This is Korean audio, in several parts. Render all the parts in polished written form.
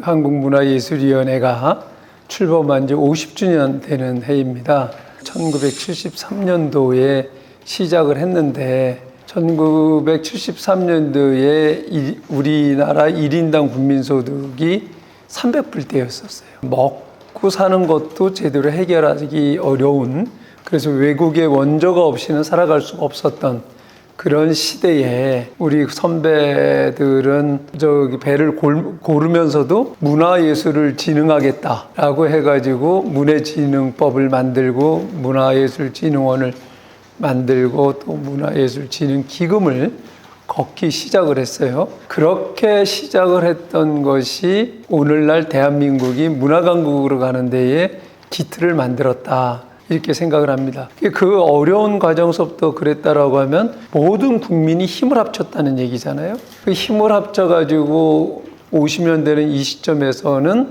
한국문화예술위원회가 출범한 지 50주년 되는 해입니다. 1973년도에 시작을 했는데 1973년도에 우리나라 1인당 국민소득이 300불대였었어요. 먹고 사는 것도 제대로 해결하기 어려운, 그래서 외국의 원조가 없이는 살아갈 수가 없었던 그런 시대에 우리 선배들은 배를 고르면서도 문화예술을 진흥하겠다라고 해가지고 문예진흥법을 만들고 문화예술진흥원을 만들고 또 문화예술진흥기금을 걷기 시작을 했어요. 그렇게 시작을 했던 것이 오늘날 대한민국이 문화강국으로 가는 데에 기틀을 만들었다, 이렇게 생각을 합니다. 그 어려운 과정서부터 그랬다라고 하면 모든 국민이 힘을 합쳤다는 얘기잖아요. 그 힘을 합쳐가지고 50년 되는 이 시점에서는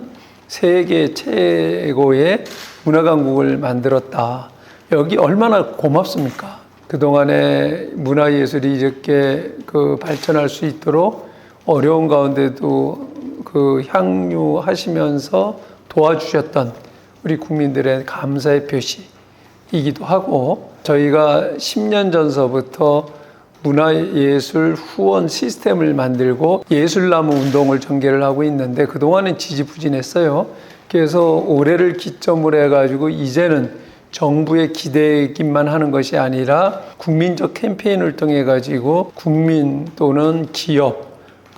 세계 최고의 문화강국을 만들었다. 여기 얼마나 고맙습니까? 그동안에 문화예술이 이렇게 발전할 수 있도록 어려운 가운데도 향유하시면서 도와주셨던 우리 국민들의 감사의 표시이기도 하고, 저희가 10년 전서부터 문화예술 후원 시스템을 만들고 예술나무 운동을 전개를 하고 있는데 그동안은 지지부진했어요. 그래서 올해를 기점으로 해가지고 이제는 정부에 기대기만 하는 것이 아니라 국민적 캠페인을 통해 가지고 국민 또는 기업,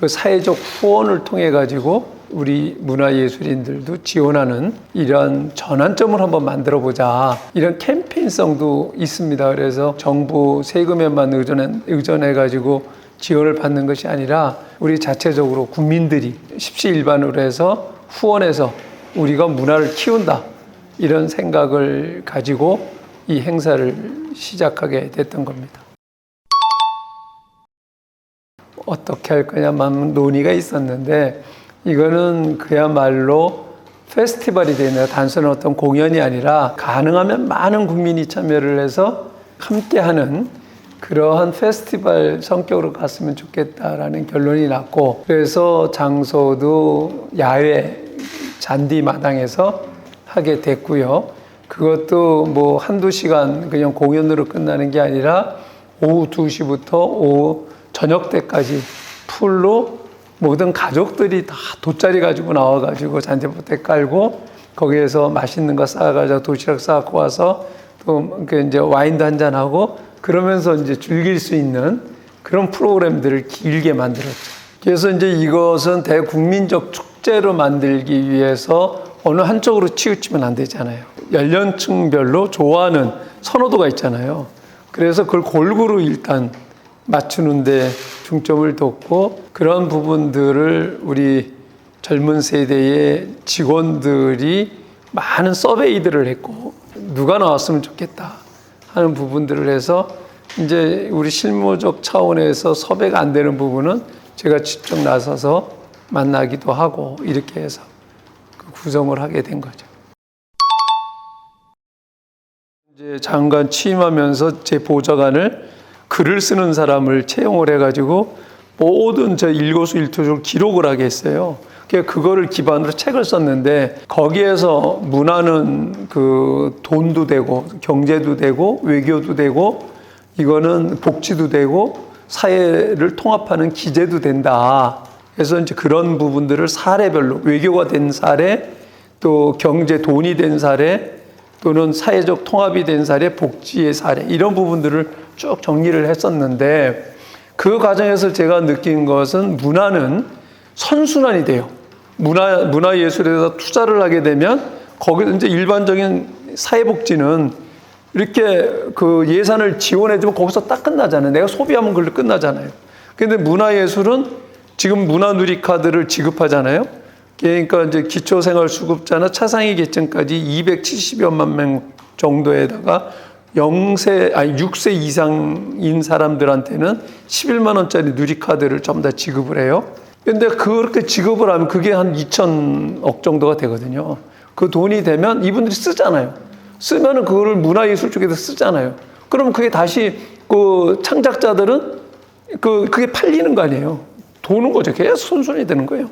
사회적 후원을 통해 가지고 우리 문화예술인들도 지원하는 이런 전환점을 한번 만들어보자, 이런 캠페인성도 있습니다. 그래서 정부 세금에만 의존해가지고 지원을 받는 것이 아니라 우리 자체적으로 국민들이 십시일반으로 해서 후원해서 우리가 문화를 키운다, 이런 생각을 가지고 이 행사를 시작하게 됐던 겁니다. 어떻게 할 거냐만 논의가 있었는데, 이거는 그야말로 페스티벌이 되는, 단순한 어떤 공연이 아니라 가능하면 많은 국민이 참여를 해서 함께하는 그러한 페스티벌 성격으로 갔으면 좋겠다라는 결론이 났고, 그래서 장소도 야외 잔디 마당에서 하게 됐고요. 그것도 뭐 한두 시간 그냥 공연으로 끝나는 게 아니라 오후 2시부터 오후 저녁 때까지 풀로 모든 가족들이 다 돗자리 가지고 나와가지고 잔디밭에 깔고 거기에서 맛있는 거 싸가지고 도시락 싸갖고 와서 또 이제 와인도 한잔하고 그러면서 이제 즐길 수 있는 그런 프로그램들을 길게 만들었죠. 그래서 이제 이것은 대국민적 축제로 만들기 위해서 어느 한쪽으로 치우치면 안 되잖아요. 연령층별로 좋아하는 선호도가 있잖아요. 그래서 그걸 골고루 일단 맞추는데 중점을 뒀고, 그런 부분들을 우리 젊은 세대의 직원들이 많은 서베이들을 했고, 누가 나왔으면 좋겠다 하는 부분들을 해서 이제 우리 실무적 차원에서 섭외가 안 되는 부분은 제가 직접 나서서 만나기도 하고, 이렇게 해서 구성을 하게 된 거죠. 이제 장관 취임하면서 제 보좌관을 글을 쓰는 사람을 채용을 해가지고 모든 저 일거수일투족을 기록을 하게 했어요. 그거를 기반으로 책을 썼는데, 거기에서 문화는 돈도 되고 경제도 되고 외교도 되고 이거는 복지도 되고 사회를 통합하는 기제도 된다. 그래서 이제 그런 부분들을 사례별로, 외교가 된 사례, 또 경제 돈이 된 사례, 또는 사회적 통합이 된 사례, 복지의 사례, 이런 부분들을 쭉 정리를 했었는데, 그 과정에서 제가 느낀 것은 문화는 선순환이 돼요. 문화예술에서 투자를 하게 되면 거기 이제 일반적인 사회복지는 이렇게 예산을 지원해주면 거기서 딱 끝나잖아요. 내가 소비하면 그걸로 끝나잖아요. 근데 문화예술은 지금 문화누리카드를 지급하잖아요. 그러니까 이제 기초생활수급자나 차상위 계층까지 270여만 명 정도에다가 6세 이상인 사람들한테는 11만 원짜리 누리카드를 전부 다 지급을 해요. 근데 그렇게 지급을 하면 그게 한 2천억 정도가 되거든요. 그 돈이 되면 이분들이 쓰잖아요. 쓰면은 그거를 문화예술 쪽에서 쓰잖아요. 그럼 그게 다시 창작자들은 그게 팔리는 거 아니에요. 도는 거죠. 계속 손손이 되는 거예요.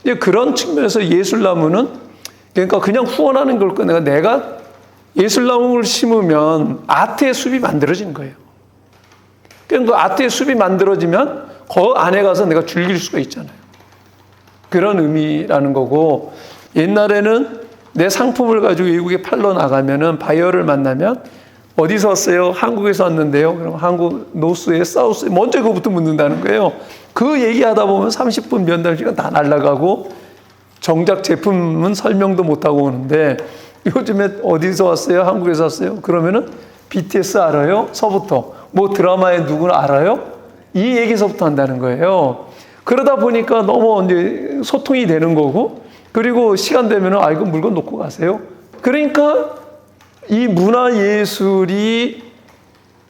이제 그런 측면에서 예술나무는 그러니까 그냥 후원하는 걸 꺼내가 내가 예술나무를 심으면 아트의 숲이 만들어지는 거예요. 그러니까 그 아트의 숲이 만들어지면 그 안에 가서 내가 즐길 수가 있잖아요. 그런 의미라는 거고, 옛날에는 내 상품을 가지고 외국에 팔러 나가면은 바이어를 만나면 어디서 왔어요? 한국에서 왔는데요. 그럼 한국 노스에 사우스에 먼저 그거부터 묻는다는 거예요. 그 얘기하다 보면 30분 면담 시간 다 날아가고 정작 제품은 설명도 못하고 오는데, 요즘에 어디서 왔어요? 한국에서 왔어요? 그러면은 BTS 알아요? 서부터. 뭐 드라마에 누구나 알아요? 이 얘기서부터 한다는 거예요. 그러다 보니까 너무 이제 소통이 되는 거고, 그리고 시간 되면은 이거 물건 놓고 가세요. 그러니까 이 문화예술이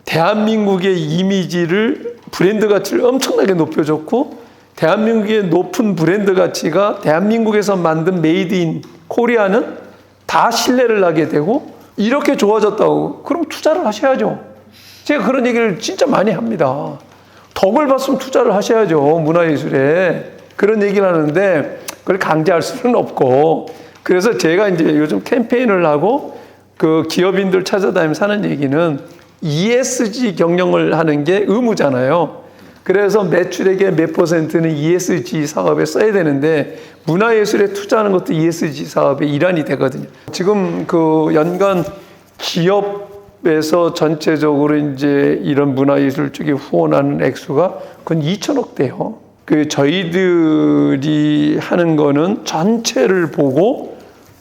대한민국의 이미지를, 브랜드 가치를 엄청나게 높여줬고, 대한민국의 높은 브랜드 가치가 대한민국에서 만든 메이드 인 코리아는 다 신뢰를 하게 되고, 이렇게 좋아졌다고 그럼 투자를 하셔야죠. 제가 그런 얘기를 진짜 많이 합니다. 덕을 봤으면 투자를 하셔야죠. 문화예술에. 그런 얘기를 하는데 그걸 강제할 수는 없고, 그래서 제가 이제 요즘 캠페인을 하고 그 기업인들 찾아다니면서 하는 얘기는 ESG 경영을 하는 게 의무잖아요. 그래서 매출액의 몇 %는 ESG 사업에 써야 되는데, 문화예술에 투자하는 것도 ESG 사업의 일환이 되거든요. 지금 그 연간 기업에서 전체적으로 이제 이런 문화예술 쪽에 후원하는 액수가 그건 2천억대요. 그 저희들이 하는 거는 전체를 보고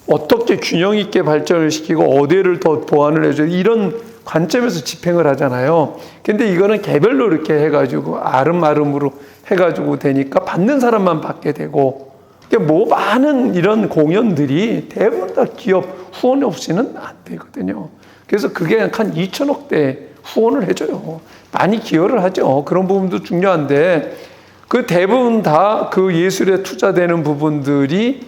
어떻게 균형 있게 발전을 시키고 어디를 더 보완을 해줘야 이런 관점에서 집행을 하잖아요. 근데 이거는 개별로 이렇게 해가지고 아름아름으로 해가지고 되니까 받는 사람만 받게 되고, 뭐 많은 이런 공연들이 대부분 다 기업 후원 없이는 안 되거든요. 그래서 그게 한 2천억대 후원을 해줘요. 많이 기여를 하죠. 그런 부분도 중요한데, 그 대부분 다 그 예술에 투자되는 부분들이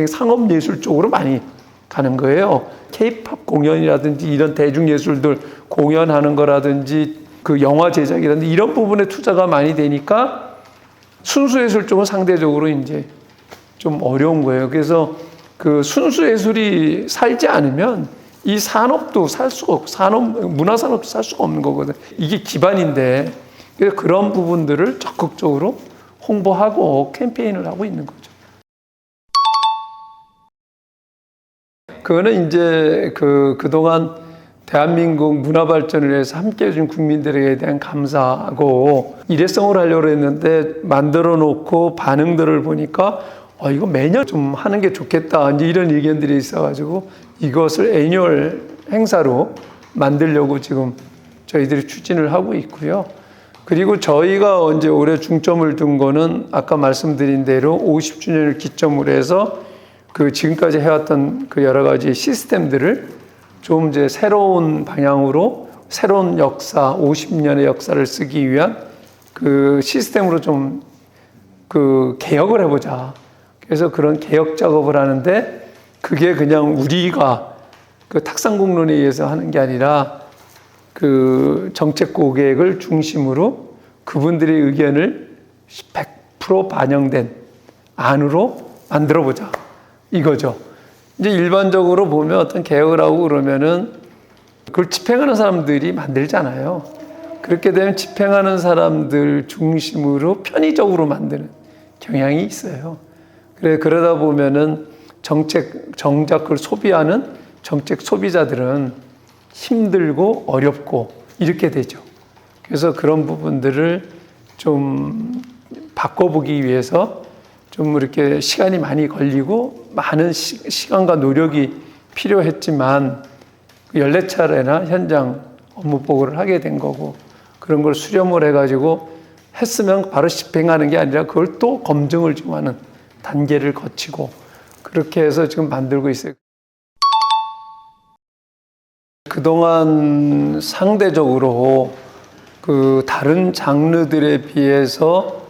상업예술 쪽으로 많이 가는 거예요. K-팝 공연이라든지 이런 대중예술들 공연하는 거라든지 그 영화 제작이라든지 이런 부분에 투자가 많이 되니까 순수예술 쪽은 상대적으로 이제 좀 어려운 거예요. 그래서 그 순수예술이 살지 않으면 이 산업도 살 수가 없고, 문화산업도 살 수가 없는 거거든. 이게 기반인데, 그래서 그런 부분들을 적극적으로 홍보하고 캠페인을 하고 있는 거죠. 그거는 이제 그동안 대한민국 문화 발전을 위해서 함께 해준 국민들에 대한 감사하고, 일회성을 하려고 했는데 만들어 놓고 반응들을 보니까 이거 매년 좀 하는 게 좋겠다, 이제 이런 의견들이 있어가지고 이것을 애뉴얼 행사로 만들려고 지금 저희들이 추진을 하고 있고요. 그리고 저희가 이제 올해 중점을 둔 거는 아까 말씀드린 대로 50주년을 기점으로 해서 그 지금까지 해왔던 그 여러 가지 시스템들을 좀 이제 새로운 방향으로, 새로운 역사, 50년의 역사를 쓰기 위한 그 시스템으로 좀 그 개혁을 해보자. 그래서 그런 개혁 작업을 하는데, 그게 그냥 우리가 그 탁상공론에 의해서 하는 게 아니라 그 정책 고객을 중심으로 그분들의 의견을 100% 반영된 안으로 만들어보자. 이거죠. 이제 일반적으로 보면 어떤 개혁을 하고 그러면은 그걸 집행하는 사람들이 만들잖아요. 그렇게 되면 집행하는 사람들 중심으로 편의적으로 만드는 경향이 있어요. 그러다 보면은 정작 그걸 소비하는 정책 소비자들은 힘들고 어렵고 이렇게 되죠. 그래서 그런 부분들을 좀 바꿔보기 위해서 좀 이렇게 시간이 많이 걸리고 많은 시간과 노력이 필요했지만 14차례나 현장 업무 보고를 하게 된 거고, 그런 걸 수렴을 해가지고 했으면 바로 집행하는 게 아니라 그걸 또 검증을 좀 하는 단계를 거치고 그렇게 해서 지금 만들고 있어요. 그동안 상대적으로 그 다른 장르들에 비해서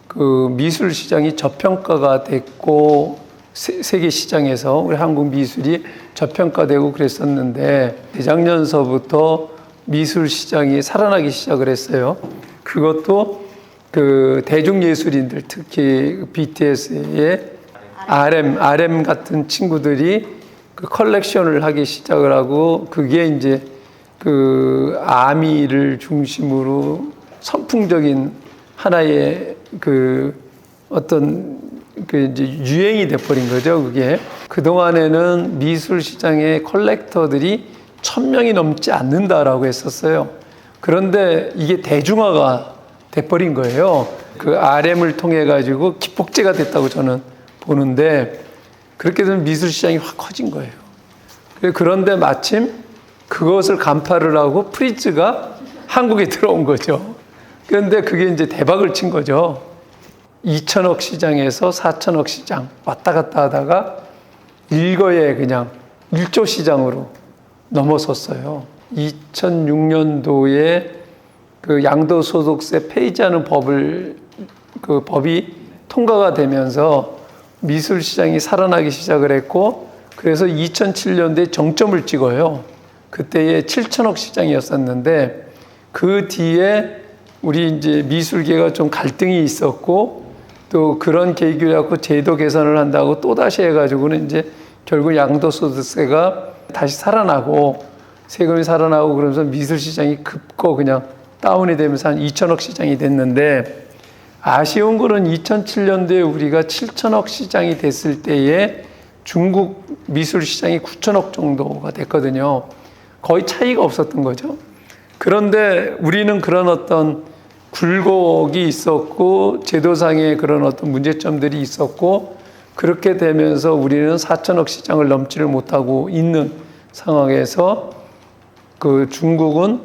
그 미술 시장이 저평가가 됐고, 세계 시장에서 우리 한국 미술이 저평가되고 그랬었는데, 재작년서부터 미술 시장이 살아나기 시작을 했어요. 그것도 그 대중예술인들, 특히 BTS의 RM 같은 친구들이 그 컬렉션을 하기 시작을 하고, 그게 이제 그 아미를 중심으로 선풍적인 하나의 그 어떤 그 이제 유행이 돼버린 거죠. 그게 그동안에는 미술 시장의 컬렉터들이 1,000명이 넘지 않는다라고 했었어요. 그런데 이게 대중화가 돼버린 거예요. 그 RM을 통해 가지고 기폭제가 됐다고 저는 보는데, 그렇게 되면 미술 시장이 확 커진 거예요. 그런데 마침 그것을 간파를 하고 프리츠가 한국에 들어온 거죠. 그런데 그게 이제 대박을 친 거죠. 2천억 시장에서 4천억 시장 왔다 갔다 하다가 일거에 그냥 1조 시장으로 넘어섰어요. 2006년도에 그 양도소득세 폐지하는 법이 통과가 되면서 미술 시장이 살아나기 시작을 했고, 그래서 2007년도에 정점을 찍어요. 그때에 7천억 시장이었었는데, 그 뒤에 우리 이제 미술계가 좀 갈등이 있었고, 또 그런 계기를 갖고 제도 개선을 한다고 또다시 해가지고는 이제 결국 양도소득세가 다시 살아나고, 세금이 살아나고, 그러면서 미술 시장이 급고 그냥 다운이 되면서 한 2천억 시장이 됐는데, 아쉬운 거는 2007년도에 우리가 7천억 시장이 됐을 때에 중국 미술 시장이 9천억 정도가 됐거든요. 거의 차이가 없었던 거죠. 그런데 우리는 그런 어떤 굴곡이 있었고, 제도상의 그런 어떤 문제점들이 있었고, 그렇게 되면서 우리는 4천억 시장을 넘지를 못하고 있는 상황에서 그 중국은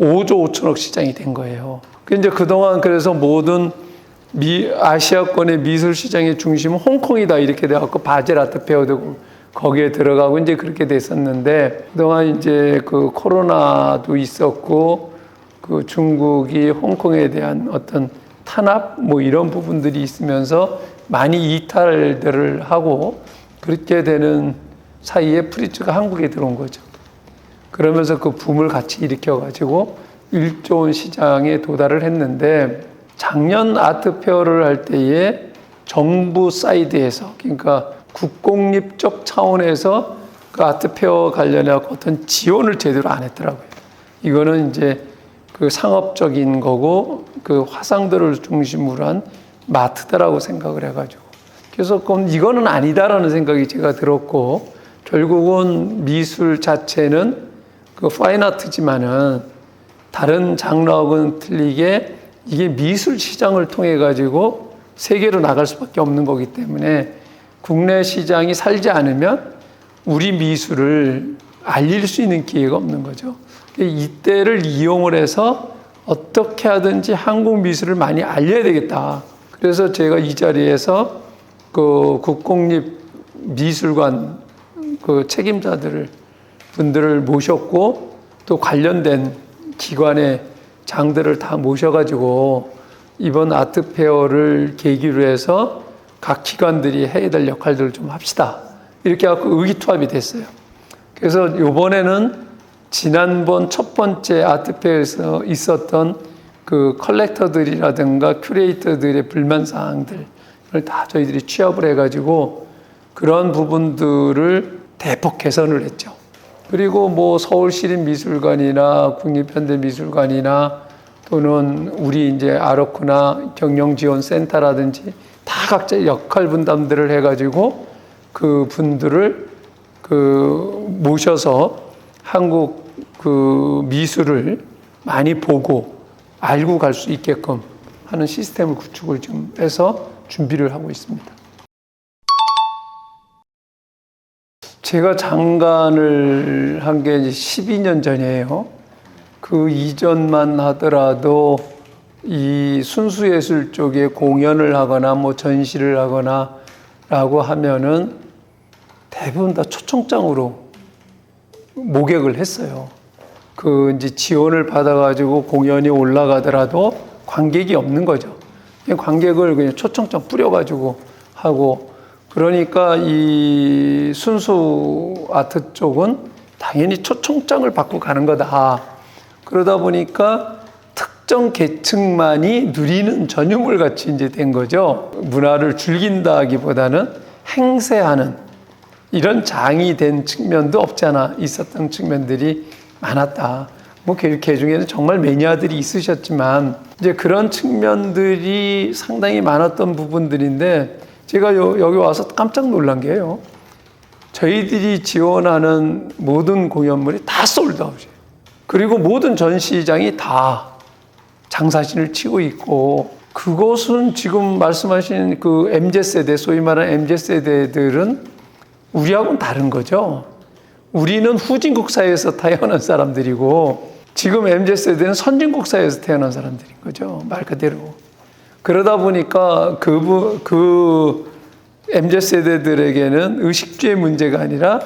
5조 5천억 시장이 된 거예요. 이제 그동안 그래서 모든 아시아권의 미술 시장의 중심은 홍콩이다 이렇게 돼갖고 바젤 아트 페어도 거기에 들어가고 이제 그렇게 됐었는데, 그동안 이제 그 코로나도 있었고, 그 중국이 홍콩에 대한 어떤 탄압 뭐 이런 부분들이 있으면서 많이 이탈들을 하고, 그렇게 되는 사이에 프리츠가 한국에 들어온 거죠. 그러면서 그 붐을 같이 일으켜가지고 1조 원 시장에 도달을 했는데, 작년 아트 페어를 할 때에 정부 사이드에서, 그러니까 국공립적 차원에서 그 아트 페어 관련해 어떤 지원을 제대로 안 했더라고요. 이거는 이제 그 상업적인 거고, 그 화상들을 중심으로 한 마트다라고 생각을 해가지고, 그래서 그럼 이거는 아니다라는 생각이 제가 들었고, 결국은 미술 자체는 그 파인아트지만은 다른 장르하고는 틀리게 이게 미술 시장을 통해 가지고 세계로 나갈 수밖에 없는 거기 때문에, 국내 시장이 살지 않으면 우리 미술을 알릴 수 있는 기회가 없는 거죠. 이때를 이용을 해서 어떻게 하든지 한국 미술을 많이 알려야 되겠다. 그래서 제가 이 자리에서 그 국공립미술관 그 분들을 모셨고, 또 관련된 기관의 장들을 다 모셔가지고 이번 아트 페어를 계기로 해서 각 기관들이 해야 될 역할들을 좀 합시다. 이렇게 해서 의기투합이 됐어요. 그래서 이번에는 지난번 첫 번째 아트 페어에서 있었던 그 컬렉터들이라든가 큐레이터들의 불만사항들을 다 저희들이 취합을 해가지고 그런 부분들을 대폭 개선을 했죠. 그리고 뭐 서울시립미술관이나 국립현대미술관이나 또는 우리 이제 아로크나 경영지원센터라든지 다 각자 역할 분담들을 해가지고 그 분들을 모셔서 한국 그 미술을 많이 보고 알고 갈 수 있게끔 하는 시스템을 구축을 좀 해서 준비를 하고 있습니다. 제가 장관을 한 게 12년 전이에요. 그 이전만 하더라도 이 순수예술 쪽에 공연을 하거나 뭐 전시를 하거나 라고 하면은 대부분 다 초청장으로 모객을 했어요. 그 이제 지원을 받아가지고 공연이 올라가더라도 관객이 없는 거죠. 관객을 그냥 초청장 뿌려가지고 하고, 그러니까 이 순수 아트 쪽은 당연히 초청장을 받고 가는 거다. 그러다 보니까 특정 계층만이 누리는 전유물 같이 이제 된 거죠. 문화를 즐긴다기보다는 행세하는 이런 장이 된 측면도 없지 않아 있었던 측면들이 많았다. 뭐 그 중에는 정말 매니아들이 있으셨지만 이제 그런 측면들이 상당히 많았던 부분들인데 제가 여기 와서 깜짝 놀란 게요. 저희들이 지원하는 모든 공연물이 다 솔드아웃이에요. 그리고 모든 전시장이 다 장사진을 치고 있고 그것은 지금 말씀하신 그 MZ세대, 소위 말하는 MZ세대들은 우리하고는 다른 거죠. 우리는 후진국 사회에서 태어난 사람들이고 지금 MZ세대는 선진국 사회에서 태어난 사람들인 거죠. 말 그대로. 그러다 보니까 그 MZ세대들에게는 의식주의 문제가 아니라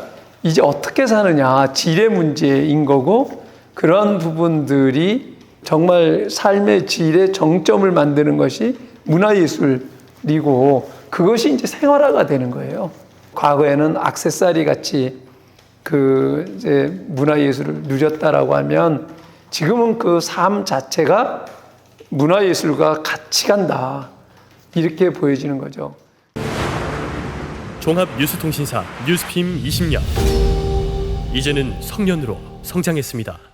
이제 어떻게 사느냐, 질의 문제인 거고 그런 부분들이 정말 삶의 질의 정점을 만드는 것이 문화예술이고 그것이 이제 생활화가 되는 거예요. 과거에는 액세서리 같이 이제 문화예술을 누렸다라고 하면 지금은 그 삶 자체가 문화예술과 같이 간다. 이렇게 보여지는 거죠. 종합뉴스통신사 뉴스핌 20년. 이제는 성년으로 성장했습니다.